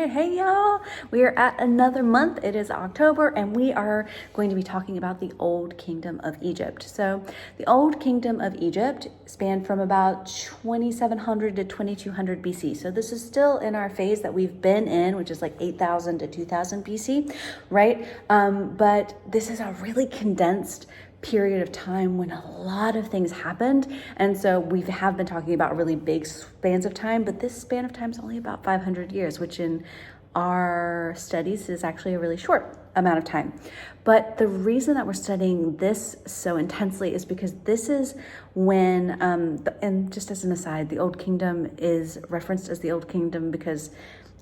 Hey y'all, we are at another month. It is October and we are going to be talking about the Old Kingdom of Egypt. So the Old Kingdom of Egypt spanned from about 2700 to 2200 BC. So this is still in our phase that we've been in, which is like 8000 to 2000 BC, right? But this is a really condensed period of time when a lot of things happened. And so we have been talking about really big spans of time, but this span of time is only about 500 years, which in our studies is actually a really short amount of time. But the reason that we're studying this so intensely is because this is when, and just as an aside, the Old Kingdom is referenced as the Old Kingdom because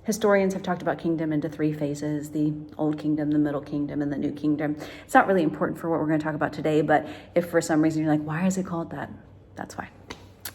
historians have talked about kingdom into three phases: the Old Kingdom, the Middle Kingdom, and the New Kingdom. It's not really important for what we're going to talk about today, but if for some reason you're like, why is it called that? That's why.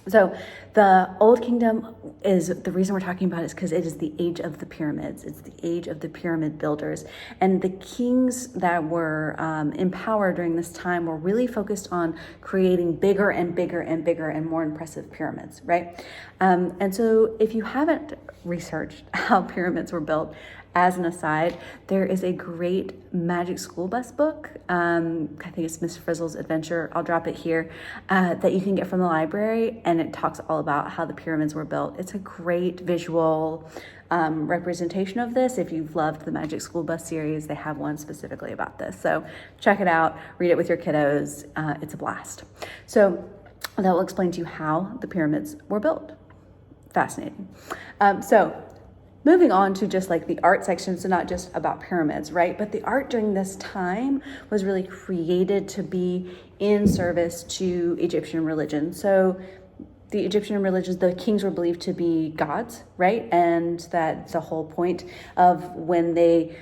So the Old Kingdom is, the reason we're talking about it is because it is the age of the pyramids. It's the age of the pyramid builders. And the kings that were in power during this time were really focused on creating bigger and bigger and bigger and more impressive pyramids, right? And so if you haven't researched how pyramids were built, as an aside, there is a great magic school bus book. I think it's Miss Frizzle's Adventure. I'll drop it here, that you can get from the library. And it talks all about how the pyramids were built. It's a great visual representation of this. If you've loved the Magic School Bus series, they have one specifically about this. So check it out, read it with your kiddos. It's a blast. So that will explain to you how the pyramids were built. Fascinating. So moving on to just like the art section, so not just about pyramids, right? But the art during this time was really created to be in service to Egyptian religion. So the Egyptian religions, the kings were believed to be gods, right? And that the whole point of when they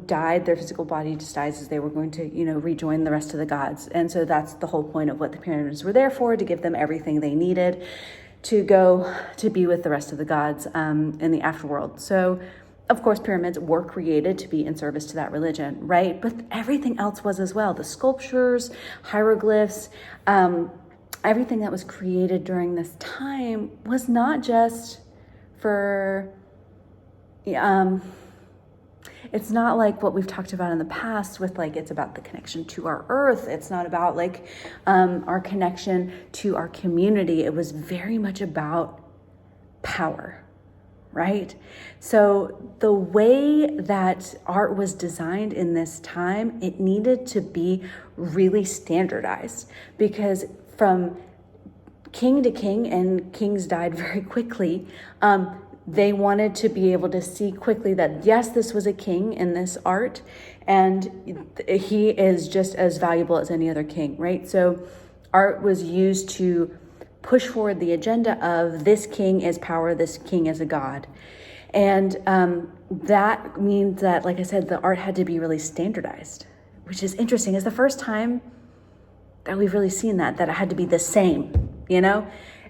died, their physical body just dies, as they were going to, rejoin the rest of the gods. And so that's the whole point of what the pyramids were there for, to give them everything they needed to go to be with the rest of the gods in the afterworld. So, of course, pyramids were created to be in service to that religion, right? But everything else was as well. The sculptures, hieroglyphs, everything that was created during this time was not just for, it's not like what we've talked about in the past with like, it's about the connection to our earth. It's not about like our connection to our community. It was very much about power, right? So the way that art was designed in this time, it needed to be really standardized, because from king to king, and kings died very quickly, they wanted to be able to see quickly that, yes, this was a king in this art, and he is just as valuable as any other king, right? So art was used to push forward the agenda of this king is power, this king is a god. And that means that, like I said, the art had to be really standardized, which is interesting. It's the first time that we've really seen that it had to be the same,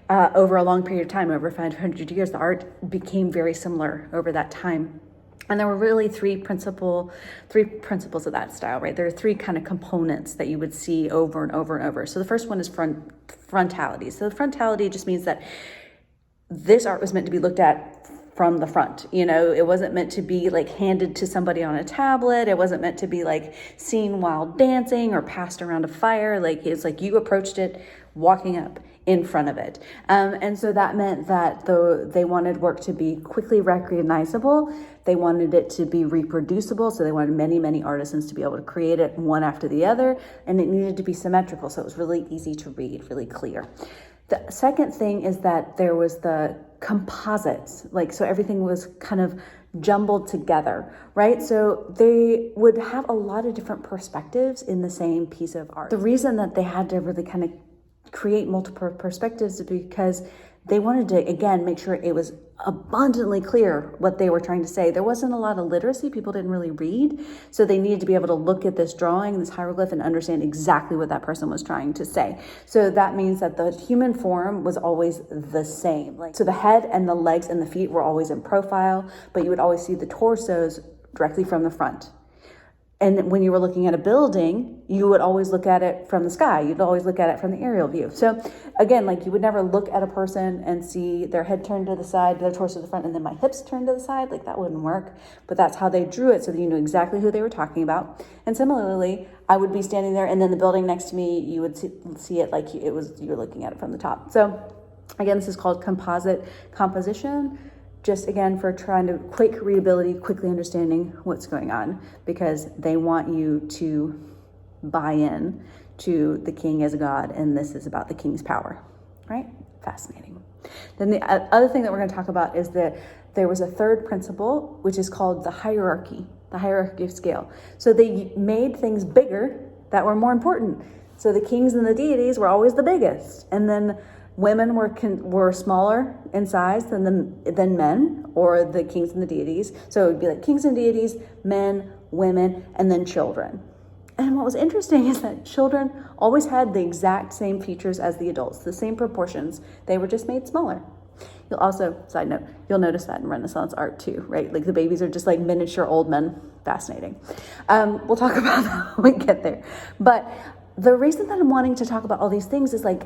over a long period of time, over 500 years, the art became very similar over that time. And there were really three principles of that style, right? There are three kind of components that you would see over and over and over. So the first one is frontality. So the frontality just means that this art was meant to be looked at from the front. It wasn't meant to be like handed to somebody on a tablet. It wasn't meant to be like seen while dancing or passed around a fire. Like, it's like you approached it walking up in front of it. And so that meant that they wanted work to be quickly recognizable. They wanted it to be reproducible. So they wanted many, many artisans to be able to create it one after the other. And it needed to be symmetrical. So it was really easy to read, really clear. The second thing is that there was the composites, so everything was kind of jumbled together, right? So they would have a lot of different perspectives in the same piece of art. The reason that they had to really kind of create multiple perspectives is because they wanted to, again, make sure it was abundantly clear what they were trying to say. There wasn't a lot of literacy. People didn't really read. So they needed to be able to look at this drawing, this hieroglyph, and understand exactly what that person was trying to say. So that means that the human form was always the same. So the head and the legs and the feet were always in profile, but you would always see the torsos directly from the front. And when you were looking at a building, you would always look at it from the sky. You'd always look at it from the aerial view. So again, like you would never look at a person and see their head turned to the side, their torso to the front, and then my hips turned to the side. Like that wouldn't work. But that's how they drew it so that you knew exactly who they were talking about. And similarly, I would be standing there and then the building next to me, you would see it like you were looking at it from the top. So again, this is called composite composition. Just again, for trying to quick readability, quickly understanding what's going on, because they want you to buy in to the king as a god, and this is about the king's power, right? Fascinating. Then the other thing that we're going to talk about is that there was a third principle, which is called the hierarchy of scale. So they made things bigger that were more important. So the kings and the deities were always the biggest, and then women were smaller in size than men, or the kings and the deities. So it would be like kings and deities, men, women, and then children. And what was interesting is that children always had the exact same features as the adults, the same proportions. They were just made smaller. You'll also, side note, you'll notice that in Renaissance art too, right? Like the babies are just like miniature old men. Fascinating. We'll talk about that when we get there. But the reason that I'm wanting to talk about all these things is like,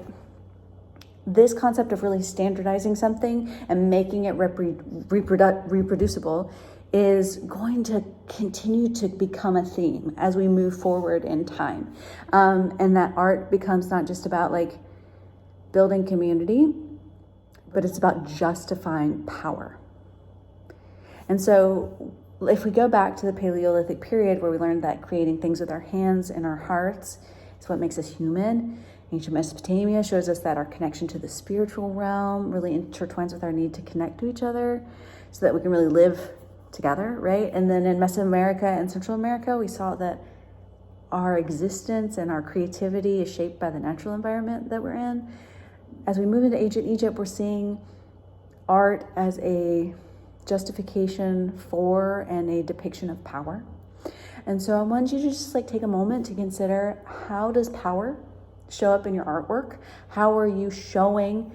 this concept of really standardizing something and making it reproducible is going to continue to become a theme as we move forward in time. And that art becomes not just about like building community, but it's about justifying power. And so if we go back to the Paleolithic period where we learned that creating things with our hands and our hearts is what makes us human, ancient Mesopotamia shows us that our connection to the spiritual realm really intertwines with our need to connect to each other so that we can really live together, right? And then in Mesoamerica and Central America, we saw that our existence and our creativity is shaped by the natural environment that we're in. As we move into ancient Egypt, we're seeing art as a justification for and a depiction of power. And so I want you to just like take a moment to consider, how does power show up in your artwork? How are you showing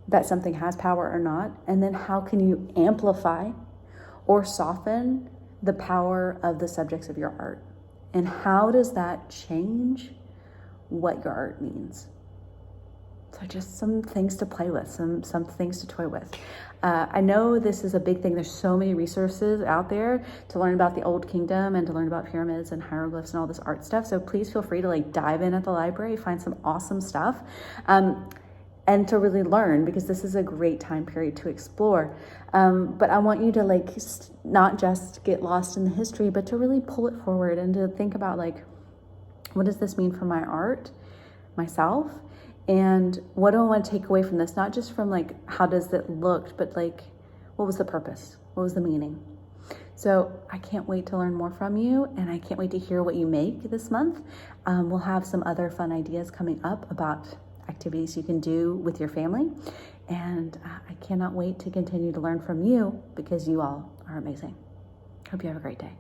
that something has power or not? And then how can you amplify or soften the power of the subjects of your art? And how does that change what your art means? So just some things to play with, some things to toy with. I know this is a big thing. There's so many resources out there to learn about the Old Kingdom and to learn about pyramids and hieroglyphs and all this art stuff. So please feel free to like dive in at the library, find some awesome stuff, and to really learn, because this is a great time period to explore. But I want you to like not just get lost in the history, but to really pull it forward and to think about like, what does this mean for my art, myself? And what do I want to take away from this? Not just from like, how does it look, but like, what was the purpose? What was the meaning? So I can't wait to learn more from you, and I can't wait to hear what you make this month. We'll have some other fun ideas coming up about activities you can do with your family. And I cannot wait to continue to learn from you, because you all are amazing. Hope you have a great day.